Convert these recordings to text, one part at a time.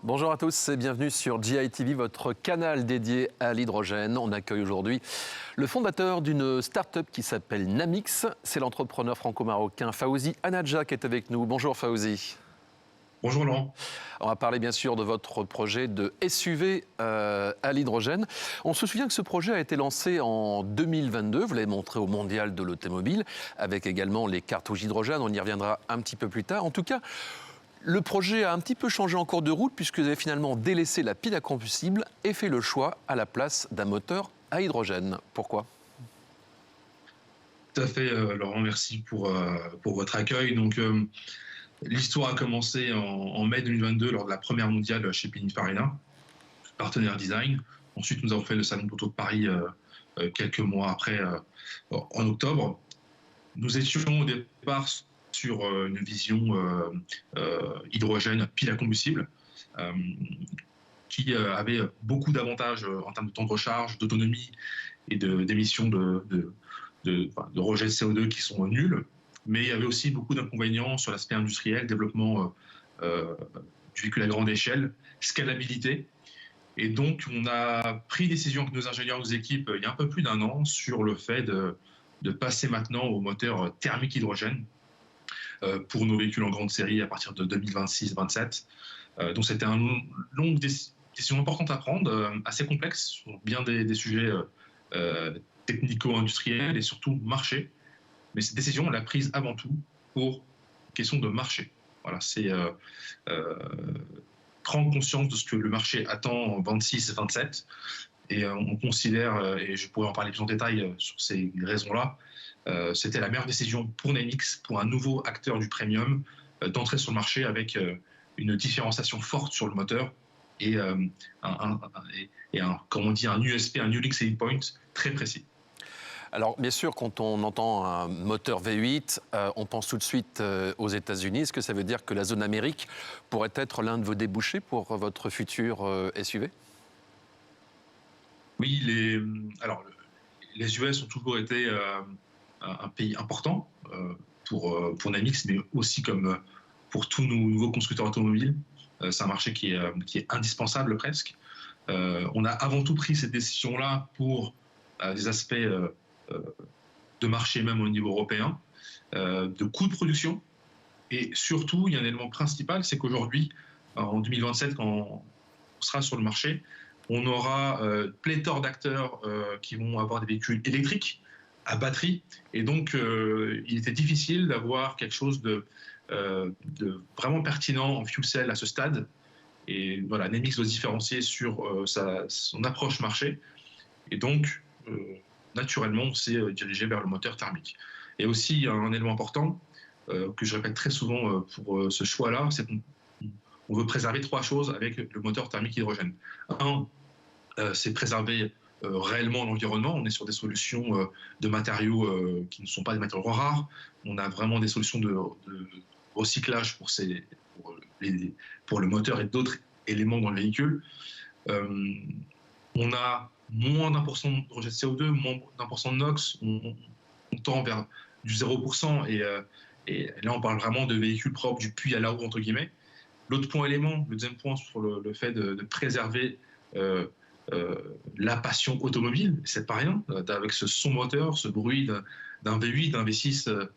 Bonjour à tous et bienvenue sur GITV, votre canal dédié à l'hydrogène. On accueille aujourd'hui le fondateur d'une start-up qui s'appelle Namix. C'est l'entrepreneur franco-marocain Fawzi Anadja qui est avec nous. Bonjour Fawzi. Bonjour Laurent. On va parler bien sûr de votre projet de SUV à l'hydrogène. On se souvient que ce projet a été lancé en 2022. Vous l'avez montré au Mondial de l'automobile avec également les cartouches d'hydrogène. On y reviendra un petit peu plus tard. En tout cas, le projet a un petit peu changé en cours de route puisque vous avez finalement délaissé la pile à combustible et fait le choix à la place d'un moteur à hydrogène. Pourquoi ? Tout à fait Laurent, merci pour votre accueil. Donc, l'histoire a commencé en mai 2022 lors de la première mondiale chez Pininfarina, partenaire design. Ensuite, nous avons fait le salon de l'auto de Paris quelques mois après, en octobre. Nous étions au départ sur une vision hydrogène pile à combustible qui avait beaucoup d'avantages en termes de temps de recharge, d'autonomie et d'émissions de rejets de CO2 qui sont nuls. Mais il y avait aussi beaucoup d'inconvénients sur l'aspect industriel, développement du véhicule à grande échelle, scalabilité. Et donc, on a pris décision avec nos ingénieurs, nos équipes, il y a un peu plus d'un an, sur le fait de passer maintenant au moteur thermique hydrogène pour nos véhicules en grande série à partir de 2026-27. Donc, c'était une longue décision importante à prendre, assez complexe, sur bien des sujets technico-industriels et surtout marché. Mais cette décision, on l'a prise avant tout pour question de marché. Voilà, c'est prendre conscience de ce que le marché attend en 26-27. Et on considère, et je pourrais en parler plus en détail sur ces raisons-là, c'était la meilleure décision pour Namix, pour un nouveau acteur du premium, d'entrer sur le marché avec une différenciation forte sur le moteur et comme on dit, un USP, un Unique Selling Point très précis. Alors, bien sûr, quand on entend un moteur V8, on pense tout de suite aux États-Unis. Est-ce que ça veut dire que la zone Amérique pourrait être l'un de vos débouchés pour votre futur SUV ? Oui, les US ont toujours été un pays important pour Namix, mais aussi comme pour tous nos nouveaux constructeurs automobiles. C'est un marché qui est indispensable presque. On a avant tout pris cette décision-là pour des aspects de marché même au niveau européen, de coûts de production. Et surtout, il y a un élément principal, c'est qu'aujourd'hui, en 2027, quand on sera sur le marché, on aura pléthore d'acteurs qui vont avoir des véhicules électriques à batterie. Et donc, il était difficile d'avoir quelque chose de vraiment pertinent en fuel cell à ce stade. Et voilà, Namix doit se différencier sur son approche marché. Et donc, naturellement, on s'est dirigé vers le moteur thermique. Et aussi, il y a un élément important que je répète très souvent pour ce choix-là, c'est qu'on veut préserver trois choses avec le moteur thermique hydrogène. Un, c'est préserver réellement l'environnement. On est sur des solutions de matériaux qui ne sont pas des matériaux rares. On a vraiment des solutions de recyclage pour le moteur et d'autres éléments dans le véhicule. On a moins d'1% de rejet de CO2, moins d'1% de NOx. On tend vers du 0%. Et là, on parle vraiment de véhicules propres du puits à la roue, entre guillemets. L'autre point élément, le deuxième point sur le fait de préserver la passion automobile, c'est pas rien, avec ce son moteur, ce bruit d'un V8, d'un V6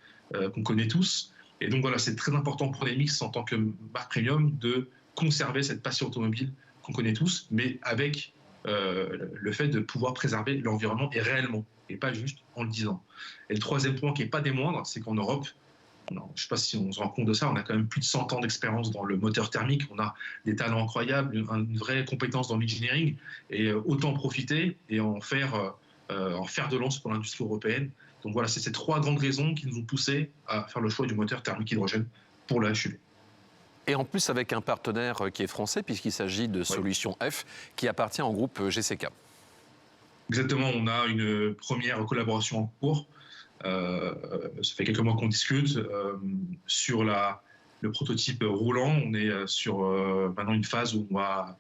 qu'on connaît tous. Et donc voilà, c'est très important pour Namix en tant que marque premium de conserver cette passion automobile qu'on connaît tous, mais avec le fait de pouvoir préserver l'environnement et réellement, et pas juste en le disant. Et le troisième point qui n'est pas des moindres, c'est qu'en Europe, je ne sais pas si on se rend compte de ça, on a quand même plus de 100 ans d'expérience dans le moteur thermique, on a des talents incroyables, une vraie compétence dans l'engineering, et autant en profiter et en faire de lance pour l'industrie européenne. Donc voilà, c'est ces trois grandes raisons qui nous ont poussé à faire le choix du moteur thermique hydrogène pour la SUV. Et en plus avec un partenaire qui est français, puisqu'il s'agit de Solution F, qui appartient au groupe GCK. Exactement, on a une première collaboration en cours. Ça fait quelques mois qu'on discute sur le prototype roulant. On est sur maintenant une phase où on va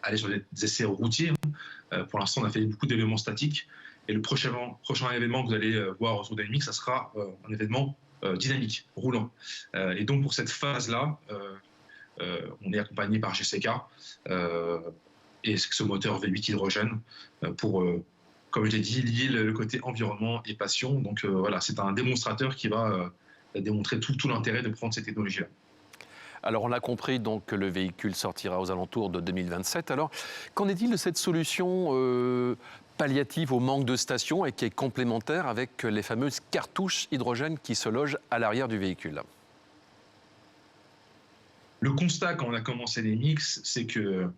aller sur des essais routiers. Pour l'instant, on a fait beaucoup d'événements statiques. Et le prochain événement que vous allez voir sur Namix, ça sera un événement dynamique, roulant. Et donc pour cette phase-là, on est accompagné par GCK et ce moteur V8 hydrogène pour, comme je l'ai dit, lier le côté environnement et passion. Donc voilà, c'est un démonstrateur qui va démontrer tout l'intérêt de prendre ces technologies-là. Alors on a compris donc que le véhicule sortira aux alentours de 2027. Alors qu'en est-il de cette solution palliative au manque de stations et qui est complémentaire avec les fameuses cartouches hydrogène qui se logent à l'arrière du véhicule? Le constat quand on a commencé NMX, c'est que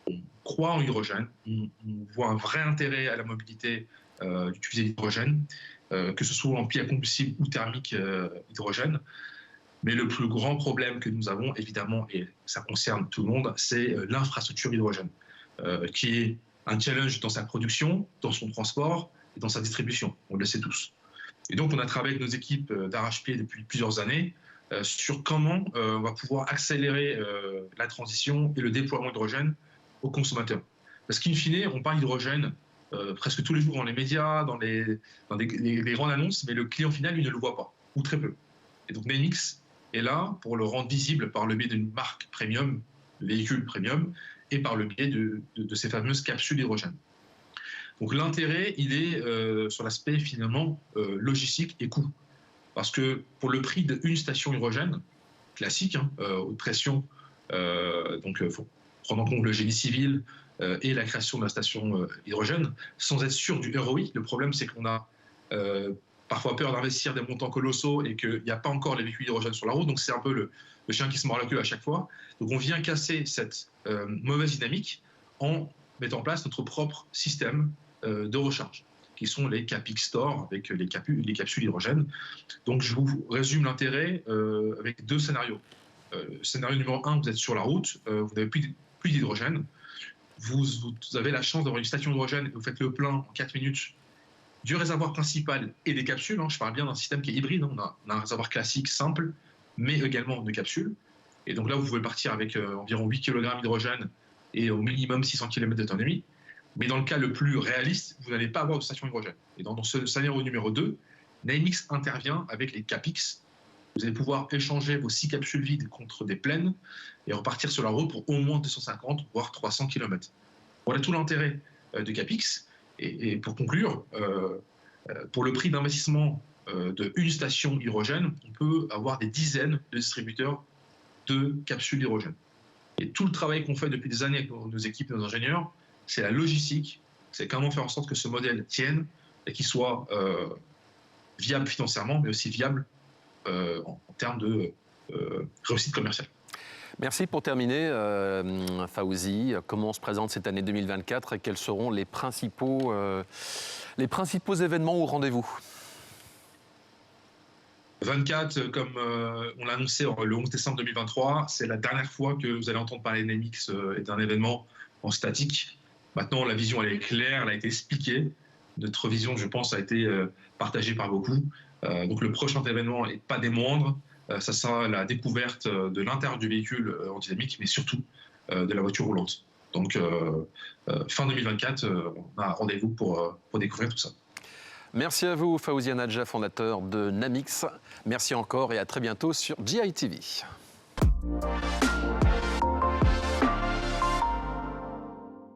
on croit en hydrogène, on voit un vrai intérêt à la mobilité d'utiliser l'hydrogène, que ce soit en pile à combustible ou thermique hydrogène. Mais le plus grand problème que nous avons, évidemment, et ça concerne tout le monde, c'est l'infrastructure hydrogène, qui est un challenge dans sa production, dans son transport et dans sa distribution. On le sait tous. Et donc, on a travaillé avec nos équipes d'arrache-pied depuis plusieurs années sur comment on va pouvoir accélérer la transition et le déploiement d'hydrogène aux consommateurs. Parce qu'in fine, on parle d'hydrogène presque tous les jours dans les médias, dans les grandes annonces, mais le client final, il ne le voit pas, ou très peu. Et donc, NMX est là pour le rendre visible par le biais d'une marque premium, de véhicule premium, et par le biais de ces fameuses capsules hydrogène. Donc l'intérêt, il est sur l'aspect finalement logistique et coût. Parce que pour le prix d'une station hydrogène, classique, haute pression, donc il faut prendre en compte le génie civil et la création de la station hydrogène, sans être sûr du ROI. Le problème, c'est qu'on a parfois peur d'investir des montants colossaux et qu'il n'y a pas encore les véhicules hydrogène sur la route. Donc c'est un peu le chien qui se mord la queue à chaque fois. Donc on vient casser cette mauvaise dynamique en mettant en place notre propre système de recharge, qui sont les Capix Store avec les capsules hydrogène. Donc je vous résume l'intérêt avec deux scénarios. Scénario numéro 1, vous êtes sur la route, vous n'avez plus d'hydrogène. Vous avez la chance d'avoir une station hydrogène et vous faites le plein en 4 minutes du réservoir principal et des capsules. Je parle bien d'un système qui est hybride. On a un réservoir classique, simple, mais également de capsules. Et donc là, vous pouvez partir avec environ 8 kg d'hydrogène et au minimum 600 km d'autonomie. Mais dans le cas le plus réaliste, vous n'allez pas avoir de station hydrogène. Et dans ce scénario numéro 2, NMX intervient avec les Capix. Vous allez pouvoir échanger vos 6 capsules vides contre des pleines et repartir sur la route pour au moins 250, voire 300 km. Voilà tout l'intérêt de Capix. Et pour conclure, pour le prix d'investissement d'une station hydrogène, on peut avoir des dizaines de distributeurs de capsules d'hydrogène. Et tout le travail qu'on fait depuis des années avec nos équipes, nos ingénieurs, c'est la logistique, c'est comment faire en sorte que ce modèle tienne et qu'il soit viable financièrement, mais aussi viable en termes de réussite commerciale. Merci. Pour terminer, Fawzi, comment se présente cette année 2024 et quels seront les principaux événements ou rendez-vous? 24, comme on l'a annoncé le 11 décembre 2023, c'est la dernière fois que vous allez entendre parler de NMX et d'un événement en statique. Maintenant, la vision, elle est claire, elle a été expliquée. Notre vision, je pense, a été partagée par beaucoup. Donc le prochain événement n'est pas des moindres. Ça sera la découverte de l'intérieur du véhicule en dynamique, mais surtout de la voiture roulante. Donc fin 2024, on a rendez-vous pour découvrir tout ça. Merci à vous, Fawzi Anaja, fondateur de NMX. Merci encore et à très bientôt sur GITV.